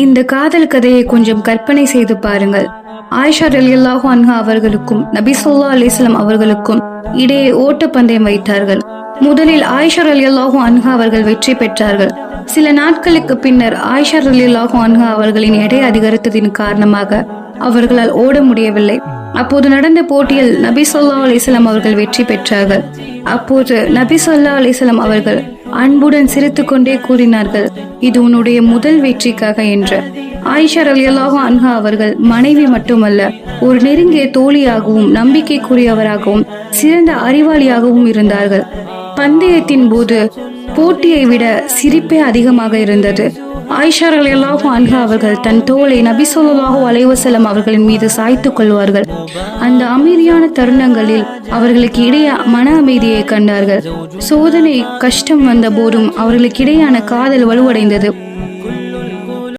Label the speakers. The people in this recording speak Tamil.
Speaker 1: இந்த காதல் கதையை கொஞ்சம் கற்பனை செய்து பாருங்கள். ஆயிஷா ரலியல்லாஹு அன்ஹா அவர்களுக்கும் நபி ஸல்லல்லாஹு அலைஹி வஸல்லம் அவர்களுக்கும் இடையே ஓட்டப்பந்தயம் வைத்தார்கள். முதலில் ஆயிஷா ரலியல்லாஹு அன்ஹா அவர்கள் வெற்றி பெற்றார்கள். சில நாட்களுக்கு பின்னர் ஆயிஷா ரலியல்லாஹு அன்ஹா அவர்களின் எடை அதிகரித்ததின் காரணமாக அவர்களால் ஓட முடியவில்லை. அப்போது நடந்த போட்டியில் நபி ஸல்லல்லாஹு அலைஹி வஸல்லம் அவர்கள் வெற்றி பெற்றார்கள். அப்போது நபி ஸல்லல்லாஹு அலைஹி வஸல்லம் அவர்கள் அன்புடன் சிரித்துக் கொண்டே கூறினார்கள், இது உன்னுடைய முதல் வெற்றிக்காக என்று. ஆயிஷா ரலியல்லாஹு அன்ஹா அவர்கள் மனைவி மட்டுமல்ல, ஒரு நெருங்கிய தோழியாகவும் நம்பிக்கைக்குரியவராகவும் சிறந்த அறிவாளியாகவும் இருந்தார்கள். பந்தயத்தின் போது போட்டியை விட சிரிப்பே அதிகமாக இருந்தது. ஆயிஷா ரலியல்லாஹு அன்ஹா அவர்கள் தன் தோளை நபி ஸல்லல்லாஹு அலைஹி வஸல்லம் அவர்களின் மீது சாய்த்துக் கொள்வார்கள். அந்த அமைதியான தருணங்களில் அவர்களுக்கு இடையே மன அமைதியை கண்டார்கள். சோதனை கஷ்டம் வந்த போதும் அவர்களுக்கு இடையான காதல் வலுவடைந்தது.